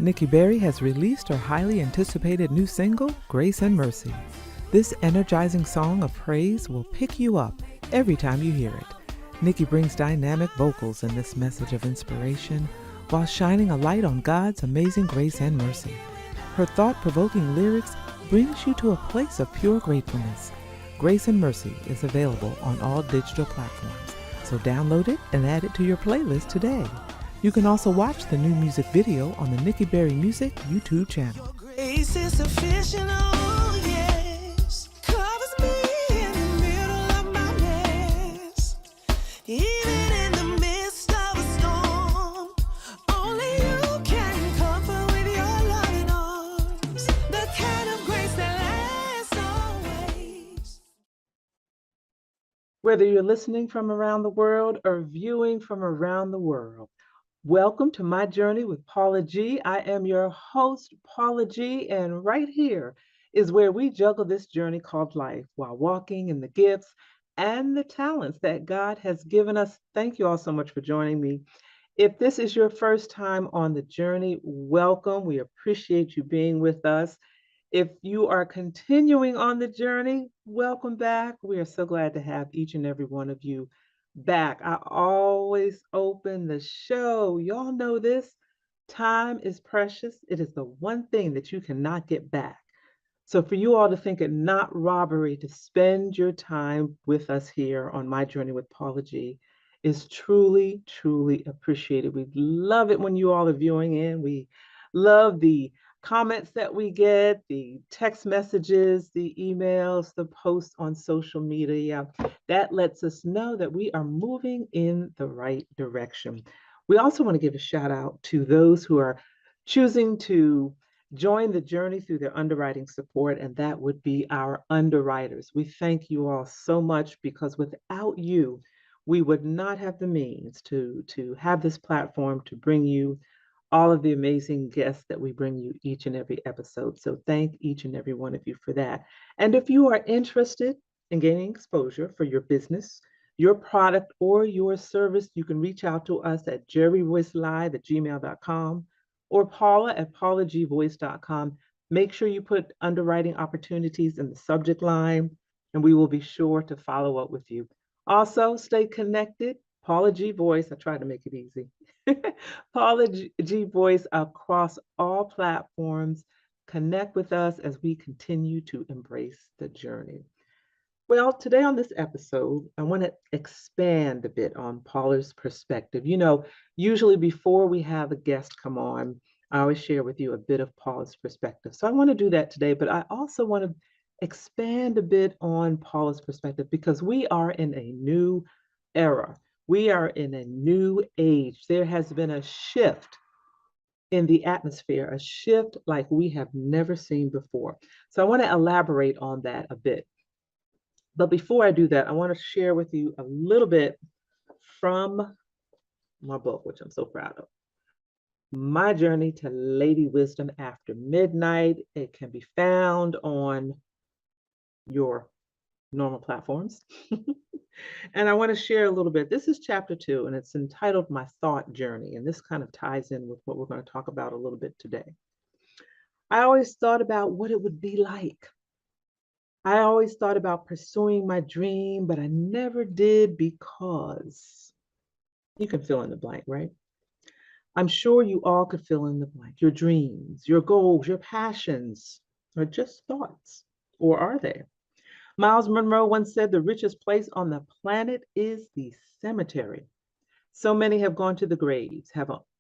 Nikki Berry has released her highly anticipated new single, Grace and Mercy. This energizing song of praise will pick you up every time you hear it. Nikki brings dynamic vocals in this message of inspiration while shining a light on God's amazing grace and mercy. Her thought-provoking lyrics brings you to a place of pure gratefulness. Grace and Mercy is available on all digital platforms, so download it and add it to your playlist today. You can also watch the new music video on the Nikki Berry Music YouTube channel. Grace is sufficient, oh yes, covers me in the middle of my mess. Even in the midst of a storm, only you can comfort with your loving arms. The kind of grace that lasts always. Whether you're listening from around the world or viewing from around the world, welcome to my journey with Paula G. I am your host, Paula G, and right here is where we juggle this journey called life while walking in the gifts and the talents that God has given us. Thank you all so much for joining me. If this is your first time on the journey, welcome. We appreciate you being with us. If you are continuing on the journey, welcome back. We are so glad to have each and every one of you back. I always open the show. Y'all know this. Time is precious. It is the one thing that you cannot get back. So for you all to think it not robbery to spend your time with us here on My Journey with Paula G is truly, truly appreciated. We love it when you all are viewing in. We love the comments that we get, the text messages, the emails, the posts on social media. That lets us know that we are moving in the right direction. We also want to give a shout out to those who are choosing to join the journey through their underwriting support, and that would be our underwriters. We thank you all so much because without you, we would not have the means to have this platform to bring you all of the amazing guests that we bring you each and every episode. So thank each and every one of you for that. And if you are interested in gaining exposure for your business, your product, or your service, you can reach out to us at jerryvoicelive@gmail.com or paula@paulagvoice.com. Make sure you put underwriting opportunities in the subject line, and we will be sure to follow up with you. Also, stay connected. Paula G Voice, I tried to make it easy. Paula G Voice across all platforms. Connect with us as we continue to embrace the journey. Well, today on this episode, I want to expand a bit on Paula's perspective. You know, usually before we have a guest come on, I always share with you a bit of Paula's perspective. So I want to do that today, but I also want to expand a bit on Paula's perspective because we are in a new era. We are in a new age. There has been a shift in the atmosphere, a shift like we have never seen before. So I want to elaborate on that a bit. But before I do that, I want to share with you a little bit from my book, which I'm so proud of. My Journey to Lady Wisdom After Midnight. It can be found on your normal platforms. And I want to share a little bit. This is chapter 2, and it's entitled My Thought Journey. And this kind of ties in with what we're going to talk about a little bit today. I always thought about what it would be like. I always thought about pursuing my dream, but I never did because you can fill in the blank, right? I'm sure you all could fill in the blank. Your dreams, your goals, your passions are just thoughts, or are they? Miles Monroe once said the richest place on the planet is the cemetery. So many have gone to the graves,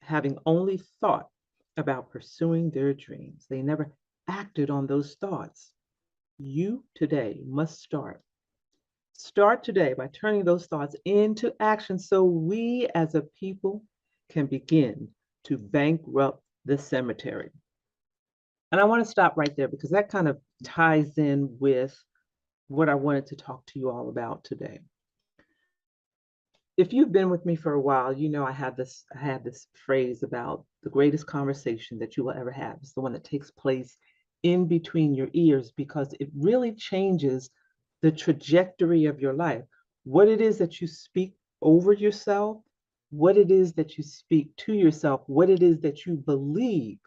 having only thought about pursuing their dreams. They never acted on those thoughts. You today must start. Start today by turning those thoughts into action so we as a people can begin to bankrupt the cemetery. And I want to stop right there because that kind of ties in with what I wanted to talk to you all about today. If you've been with me for a while, you know I had this phrase about the greatest conversation that you will ever have is the one that takes place in between your ears because it really changes the trajectory of your life. What it is that you speak over yourself, what it is that you speak to yourself, what it is that you believe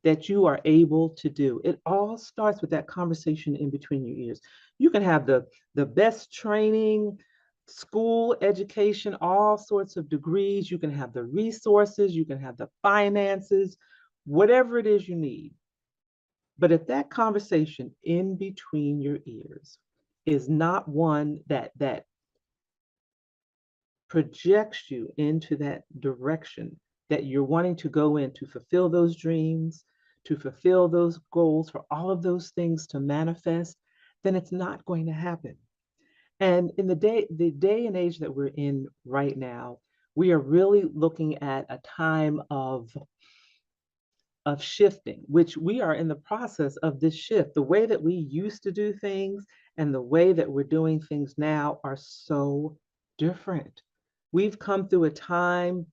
that you are able to do. It all starts with that conversation in between your ears. You can have the best training, school education, all sorts of degrees. You can have the resources, you can have the finances, whatever it is you need. But if that conversation in between your ears is not one that projects you into that direction that you're wanting to go in to fulfill those dreams, to fulfill those goals, for all of those things to manifest, then it's not going to happen. And in the day and age that we're in right now, we are really looking at a time of shifting, which we are in the process of this shift. The way that we used to do things and the way that we're doing things now are so different. We've come through a time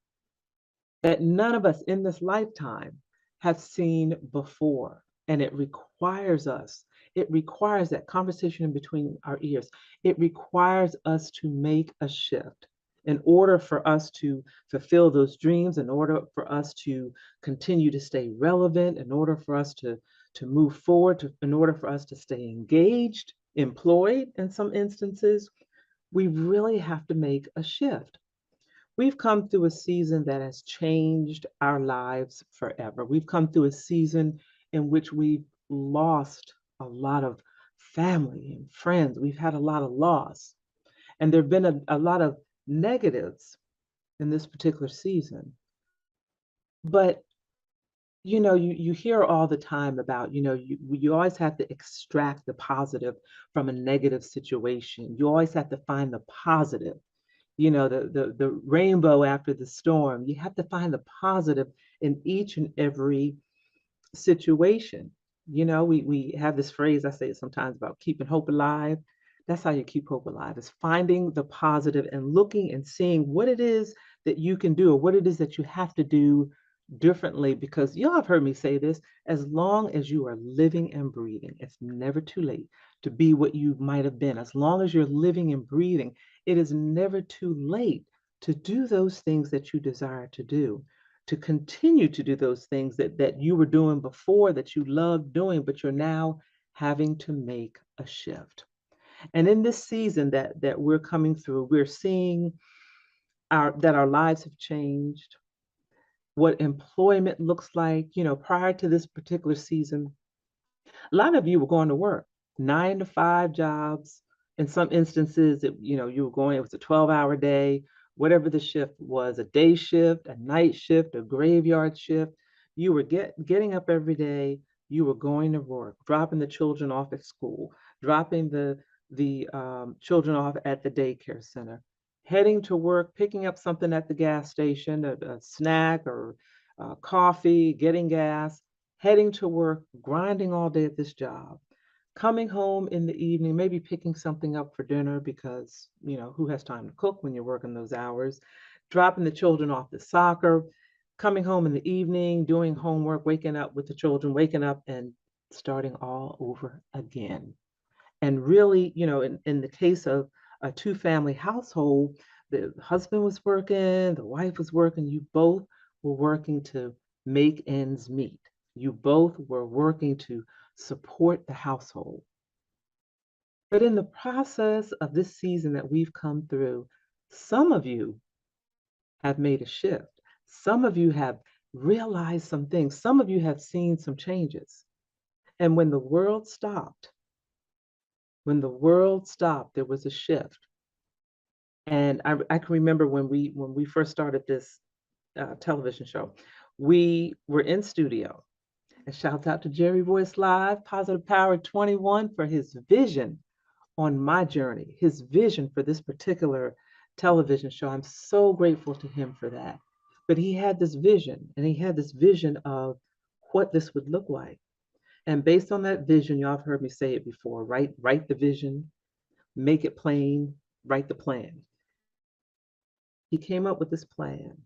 that none of us in this lifetime have seen before. And it requires that conversation in between our ears. It requires us to make a shift in order for us to fulfill those dreams, in order for us to continue to stay relevant, in order for us to move forward, in order for us to stay engaged, employed in some instances. We really have to make a shift. We've come through a season that has changed our lives forever. We've come through a season in which we've lost a lot of family and friends. We've had a lot of loss. And there have been a lot of negatives in this particular season. But you hear all the time about, you always have to extract the positive from a negative situation. You always have to find the positive, the rainbow after the storm. You have to find the positive in each and every situation. We have this phrase, I say it sometimes, about keeping hope alive. That's how you keep hope alive, is finding the positive and looking and seeing what it is that you can do or what it is that you have to do differently. Because y'all have heard me say this, as long as you are living and breathing, it's never too late to be what you might have been. As long as you're living and breathing, it is never too late to do those things that you desire to do, to continue to do those things that you were doing before, that you loved doing, but you're now having to make a shift. And in this season that we're coming through, we're seeing our lives have changed, what employment looks like. Prior to this particular season, a lot of you were going to work, 9 to 5 jobs. In some instances, you were going, it was a 12-hour day, whatever the shift was, a day shift, a night shift, a graveyard shift. You were getting up every day, you were going to work, dropping the children off at school, dropping the children off at the daycare center, heading to work, picking up something at the gas station, a snack or coffee, getting gas, heading to work, grinding all day at this job, coming home in the evening, maybe picking something up for dinner because, who has time to cook when you're working those hours, dropping the children off to soccer, coming home in the evening, doing homework, waking up with the children, waking up and starting all over again. And really, in the case of a two-family household, the husband was working, the wife was working, you both were working to make ends meet. You both were working to support the household. But in the process of this season that we've come through, some of you have made a shift. Some of you have realized some things. Some of you have seen some changes. And when the world stopped, there was a shift. And I can remember when we first started this television show, we were in studio. And shouts out to Jerry Voice Live, Positive Power 21, for his vision on my journey, his vision for this particular television show. I'm so grateful to him for that. But he had this vision, and he had this vision of what this would look like. And based on that vision, y'all have heard me say it before, right? Write the vision, make it plain, write the plan. He came up with this plan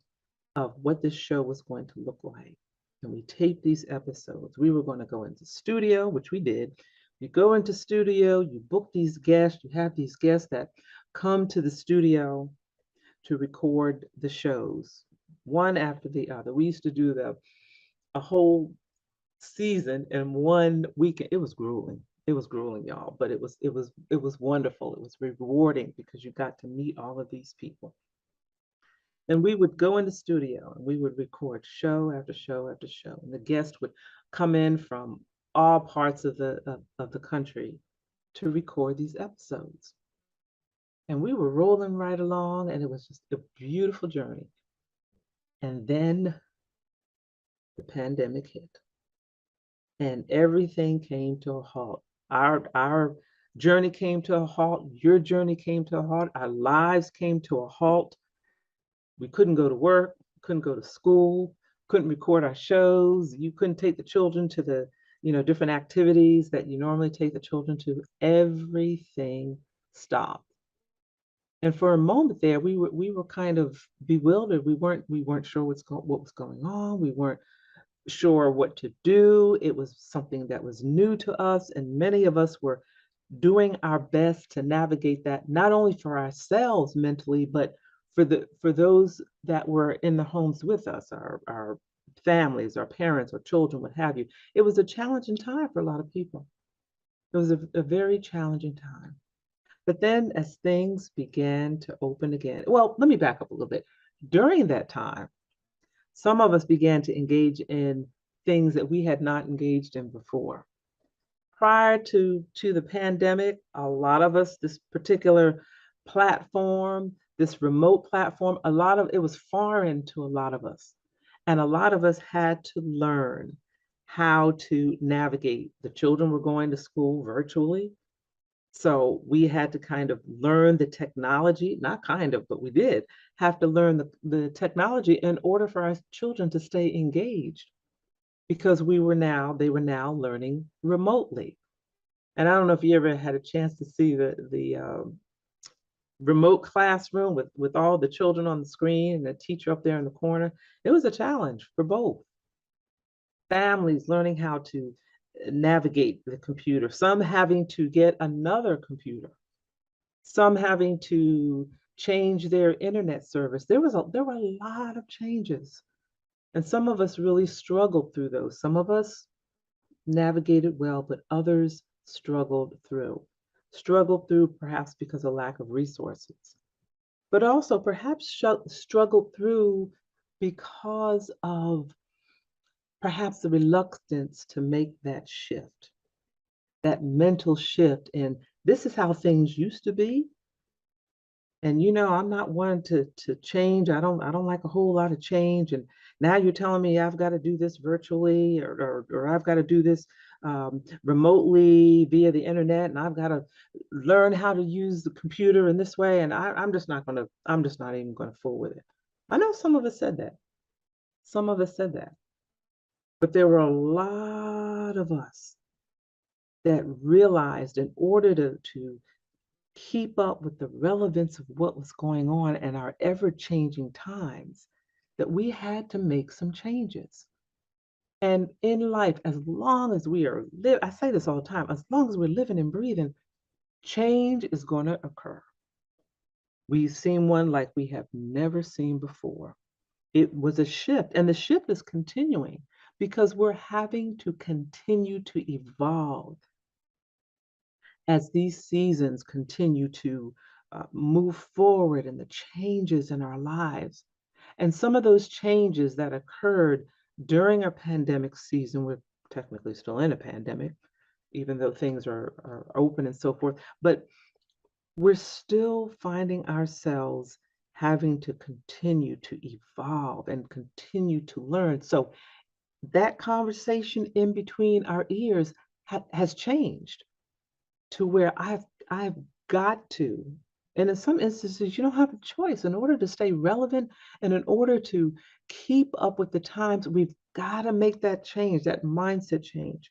of what this show was going to look like. And we taped these episodes. We were going to go into studio, which we did. You go into studio, you book these guests, you have these guests that come to the studio to record the shows, one after the other. We used to do a whole season in one weekend. It was grueling. It was grueling, y'all, but it was wonderful. It was rewarding because you got to meet all of these people. And we would go in the studio and we would record show after show after show. And the guests would come in from all parts of the country to record these episodes. And we were rolling right along, and it was just a beautiful journey. And then the pandemic hit, and everything came to a halt. Our journey came to a halt. Your journey came to a halt. Our lives came to a halt. We couldn't go to work, couldn't go to school, couldn't record our shows. You couldn't take the children to the, different activities that you normally take the children to. Everything stopped. And for a moment there, we were kind of bewildered. We weren't sure what was going on. We weren't sure what to do. It was something that was new to us, and many of us were doing our best to navigate that, not only for ourselves mentally, but for those that were in the homes with us, our families, our parents, or children, what have you. It was a challenging time for a lot of people. It was a very challenging time. But then as things began to open again, well, let me back up a little bit. During that time, some of us began to engage in things that we had not engaged in before. Prior to the pandemic, a lot of us, this particular platform, this remote platform, a lot of it was foreign to a lot of us. And a lot of us had to learn how to navigate. The children were going to school virtually. So we had to kind of learn the technology, not kind of, but we did have to learn the technology in order for our children to stay engaged because they were now learning remotely. And I don't know if you ever had a chance to see the remote classroom with all the children on the screen and the teacher up there in the corner. It was a challenge for both families learning how to navigate the computer, some having to get another computer, some having to change their internet service. There were a lot of changes, and some of us really struggled through those. Some of us navigated well, but others struggled through perhaps because of lack of resources, but also perhaps struggled through because of perhaps the reluctance to make that shift, that mental shift. And this is how things used to be. And I'm not one to change. I don't like a whole lot of change. And now you're telling me I've got to do this virtually, or I've got to do this remotely via the internet, and I've got to learn how to use the computer in this way. And I'm just not even gonna fool with it. I know some of us said that. Some of us said that. But there were a lot of us that realized in order to keep up with the relevance of what was going on in our ever-changing times, that we had to make some changes. And in life, as long as we are I say this all the time, as long as we're living and breathing, change is going to occur. We've seen one like we have never seen before. It was a shift, and the shift is continuing because we're having to continue to evolve as these seasons continue to move forward and the changes in our lives. And some of those changes that occurred during our pandemic season, we're technically still in a pandemic, even though things are open and so forth, but we're still finding ourselves having to continue to evolve and continue to learn. So that conversation in between our ears has changed to where I've got to, and in some instances you don't have a choice. In order to stay relevant and in order to keep up with the times, we've got to make that change, that mindset change,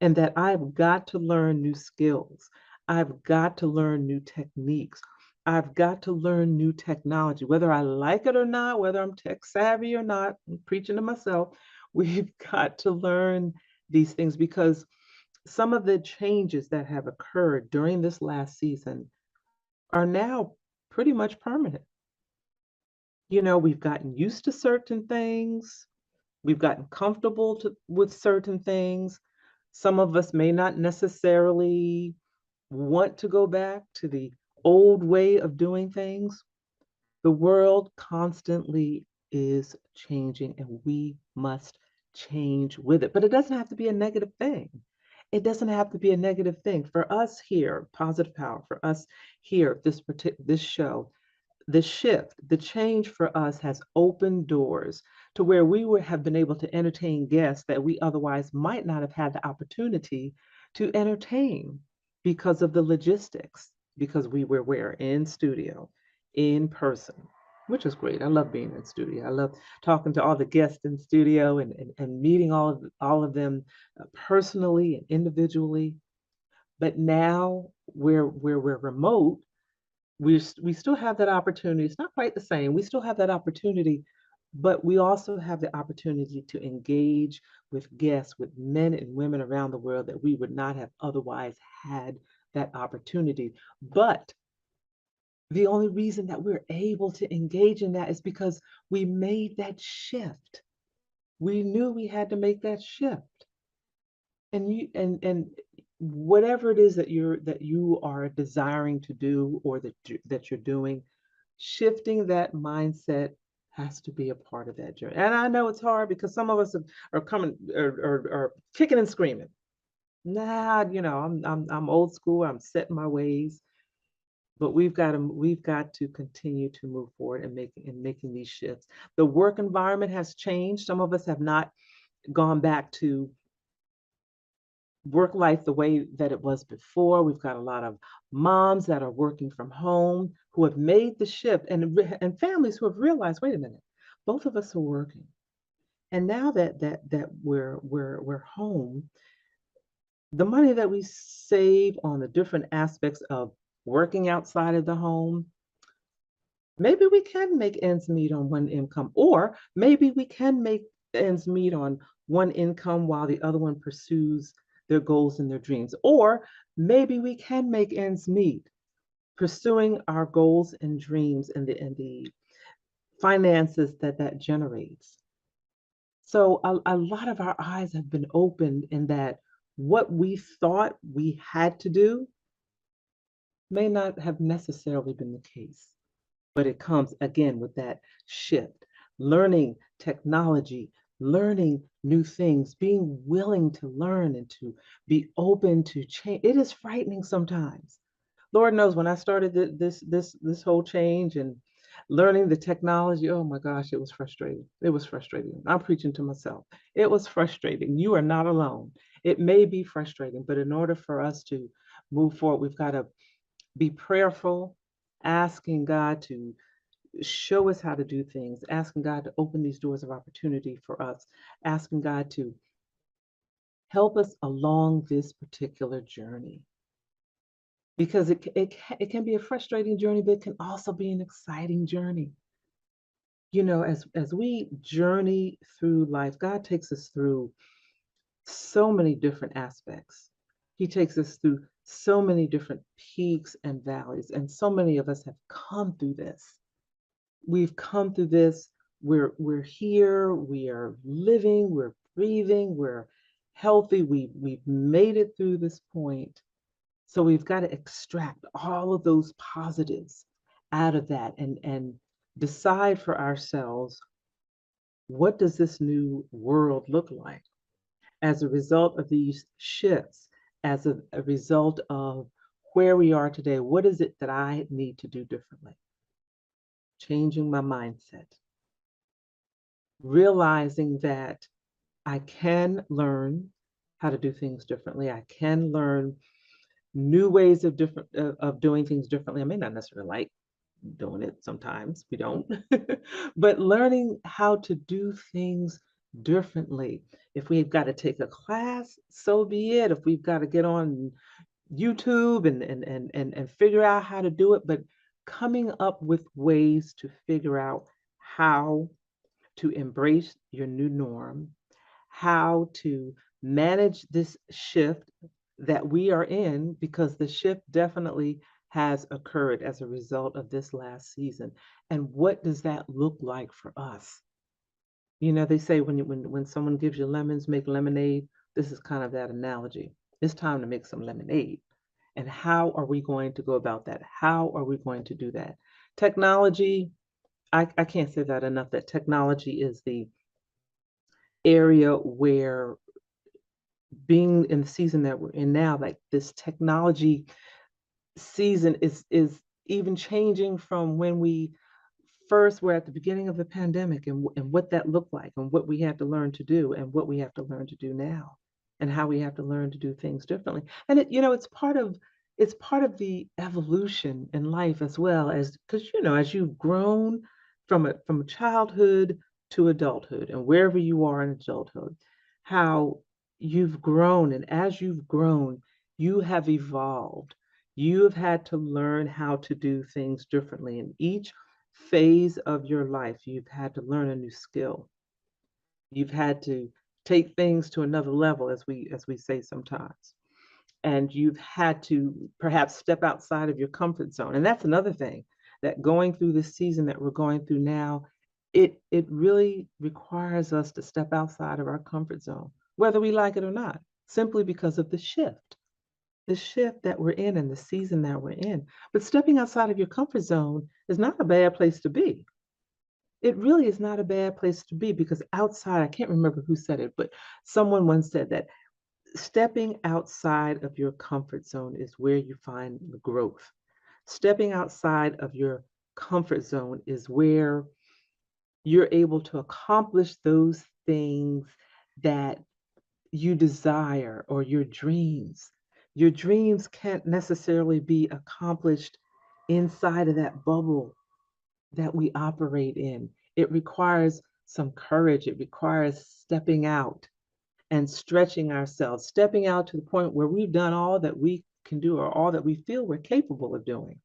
and that I've got to learn new skills. I've got to learn new techniques. I've got to learn new technology, whether I like it or not, whether I'm tech savvy or not. I'm preaching to myself. We've got to learn these things because some of the changes that have occurred during this last season are now pretty much permanent. We've gotten used to certain things. We've gotten comfortable with certain things. Some of us may not necessarily want to go back to the old way of doing things. The world constantly is changing and we must change with it. But it doesn't have to be a negative thing. It doesn't have to be a negative thing. For us here, Positive Power, for us here, this show, the shift, the change for us has opened doors to where we would have been able to entertain guests that we otherwise might not have had the opportunity to entertain because of the logistics, because we were where in studio, in person, which is great. I love being in studio. I love talking to all the guests in studio and meeting all of them personally and individually. But now where we're remote, we still have that opportunity. It's not quite the same. We still have that opportunity, but we also have the opportunity to engage with guests, with men and women around the world that we would not have otherwise had that opportunity. But the only reason that we're able to engage in that is because we made that shift. We knew we had to make that shift. And whatever it is that you are desiring to do or that you're doing, shifting that mindset has to be a part of that journey. And I know it's hard because some of us are coming are kicking and screaming. Nah, I'm old school. I'm set in my ways. But we've got to continue to move forward and making these shifts. The work environment has changed. Some of us have not gone back to work life the way that it was before. We've got a lot of moms that are working from home who have made the shift, and families who have realized, wait a minute, both of us are working. And now that we're home, the money that we save on the different aspects of working outside of the home, maybe we can make ends meet on one income, or maybe we can make ends meet on one income while the other one pursues their goals and their dreams. Or maybe we can make ends meet pursuing our goals and dreams and the finances that generates. So a lot of our eyes have been opened in that what we thought we had to do may not have necessarily been the case. But it comes again with that shift, learning technology, learning new things, being willing to learn and to be open to change. It is frightening sometimes. Lord knows when I started this whole change and learning the technology, oh my gosh, it was frustrating. It was frustrating. I'm preaching to myself. It was frustrating. You are not alone. It may be frustrating, but in order for us to move forward, we've got to be prayerful, asking God to show us how to do things, asking God to open these doors of opportunity for us, asking God to help us along this particular journey. Because it can be a frustrating journey, but it can also be an exciting journey. As we journey through life, God takes us through so many different aspects. He takes us through so many different peaks and valleys, and so many of us have come through this. We've come through this. We're here. We are living. We're breathing. We're healthy. We've made it through this point. So we've got to extract all of those positives out of that and decide for ourselves, what does this new world look like as a result of these shifts, as a result of where we are today? What is it that I need to do differently? Changing my mindset, realizing that I can learn how to do things differently. I can learn new ways of doing things differently. I may not necessarily like doing it sometimes. We don't. But learning how to do things differently. If we've got to take a class, so be it. If we've got to get on YouTube and figure out how to do it, but coming up with ways to figure out how to embrace your new norm, how to manage this shift that we are in, because the shift definitely has occurred as a result of this last season. And what does that look like for us? They say when someone gives you lemons, make lemonade. This is kind of that analogy. It's time to make some lemonade. And how are we going to go about that? How are we going to do that? Technology, I can't say that enough, that technology is the area where, being in the season that we're in now, like this technology season is even changing from when we first were at the beginning of the pandemic, and what that looked like, and what we had to learn to do, and what we have to learn to do now, and how we have to learn to do things differently. And it's part of the evolution in life, as well, as because as you've grown from childhood to adulthood, and wherever you are in adulthood, how you've grown, and as you've grown, you have evolved. You have had to learn how to do things differently. In each phase of your life, you've had to learn a new skill. You've had to take things to another level, as we say sometimes. And you've had to perhaps step outside of your comfort zone. And that's another thing, that going through this season that we're going through now, it really requires us to step outside of our comfort zone, whether we like it or not, simply because of the shift that we're in and the season that we're in. But stepping outside of your comfort zone is not a bad place to be. It really is not a bad place to be, because outside, I can't remember who said it, but someone once said that stepping outside of your comfort zone is where you find the growth. Stepping outside of your comfort zone is where you're able to accomplish those things that you desire, or your dreams. Your dreams can't necessarily be accomplished inside of that bubble that we operate in. It requires some courage. It requires stepping out and stretching ourselves, stepping out to the point where we've done all that we can do, or all that we feel we're capable of doing,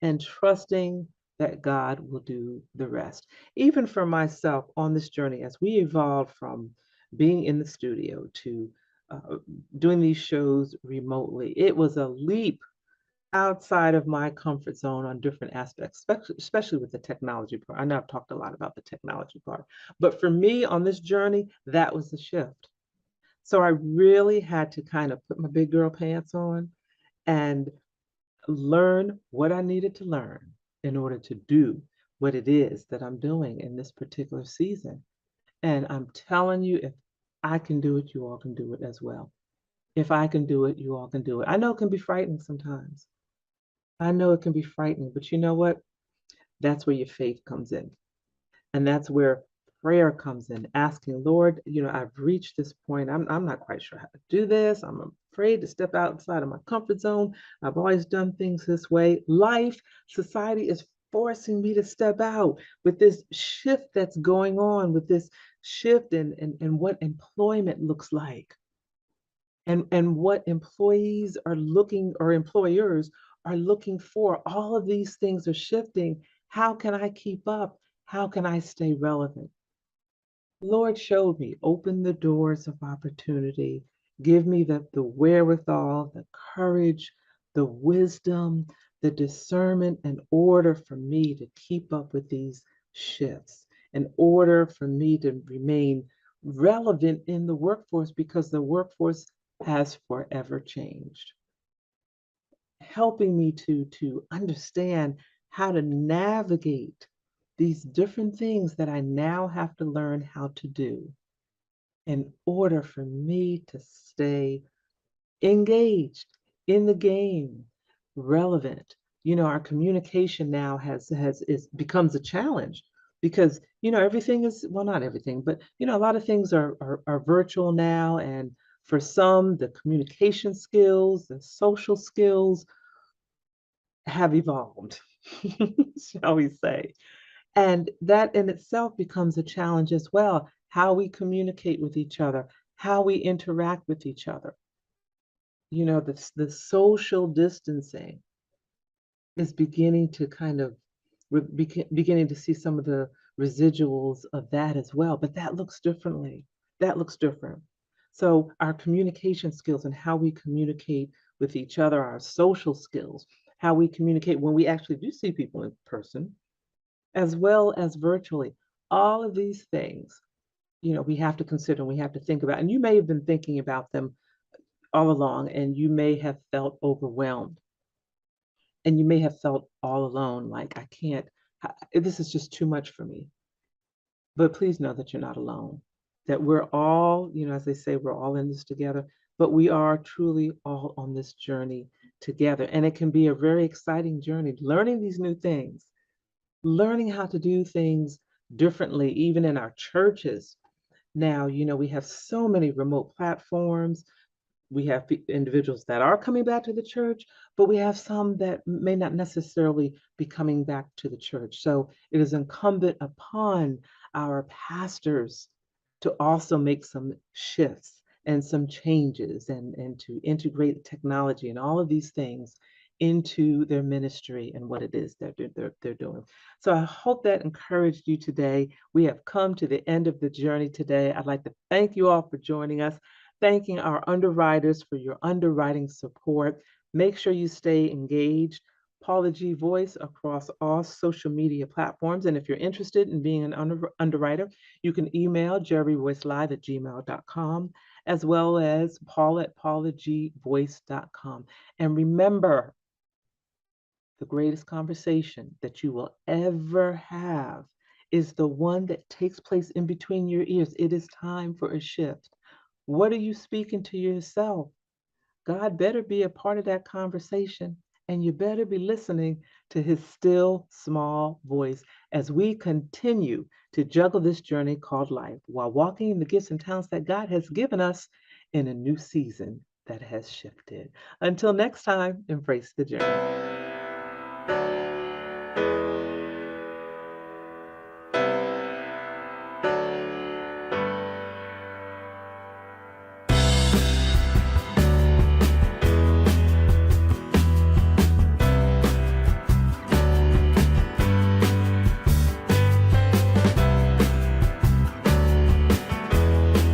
and trusting that God will do the rest. Even for myself on this journey, as we evolved from being in the studio to uh, doing these shows remotely, it was a leap outside of my comfort zone on different aspects, especially with the technology part. I know I've talked a lot about the technology part, but for me on this journey, that was the shift. So I really had to kind of put my big girl pants on and learn what I needed to learn in order to do what it is that I'm doing in this particular season. And I'm telling you, if I can do it, you all can do it as well. If I can do it, you all can do it. I know it can be frightening sometimes. I know it can be frightening, but you know what? That's where your faith comes in. And that's where prayer comes in, asking, Lord, I've reached this point. I'm not quite sure how to do this. I'm afraid to step outside of my comfort zone. I've always done things this way. Life, society is forcing me to step out with this shift that's going on, with this shift in what employment looks like, and what employees are looking, or employers are looking for. All of these things are shifting. How can I keep up? How can I stay relevant? Lord showed me, open the doors of opportunity. Give me the wherewithal, the courage, the wisdom, the discernment, in order for me to keep up with these shifts, in order for me to remain relevant in the workforce, because the workforce has forever changed. Helping me to understand how to navigate these different things that I now have to learn how to do in order for me to stay engaged in the game, relevant. Our communication now has is becomes a challenge, because everything is, well, not everything, but a lot of things are virtual now, and for some, the communication skills, the social skills have evolved, shall we say. And that in itself becomes a challenge as well, how we communicate with each other, how we interact with each other. The social distancing is beginning to kind of, beginning to see some of the residuals of that as well, but that looks differently. That looks different. So our communication skills, and how we communicate with each other, our social skills, how we communicate when we actually do see people in person, as well as virtually, all of these things we have to consider, we have to think about, and you may have been thinking about them all along, and you may have felt overwhelmed, and you may have felt all alone, like, I can't, this is just too much for me. But please know that you're not alone, that we're all, as they say, we're all in this together, but we are truly all on this journey together. And it can be a very exciting journey, learning these new things, learning how to do things differently, even in our churches. Now, we have so many remote platforms. We have individuals that are coming back to the church, but we have some that may not necessarily be coming back to the church. So it is incumbent upon our pastors to also make some shifts and some changes, and to integrate technology and all of these things into their ministry and what it is that they're doing. So I hope that encouraged you today. We have come to the end of the journey today. I'd like to thank you all for joining us, thanking our underwriters for your underwriting support. Make sure you stay engaged. Paula G Voice across all social media platforms. And if you're interested in being an underwriter, you can email jerryvoicelive@gmail.com, as well as paula@paulagvoice.com. And remember, the greatest conversation that you will ever have is the one that takes place in between your ears. It is time for a shift. What are you speaking to yourself? God better be a part of that conversation, and you better be listening to his still small voice as we continue to juggle this journey called life while walking in the gifts and talents that God has given us in a new season that has shifted. Until next time, embrace the journey.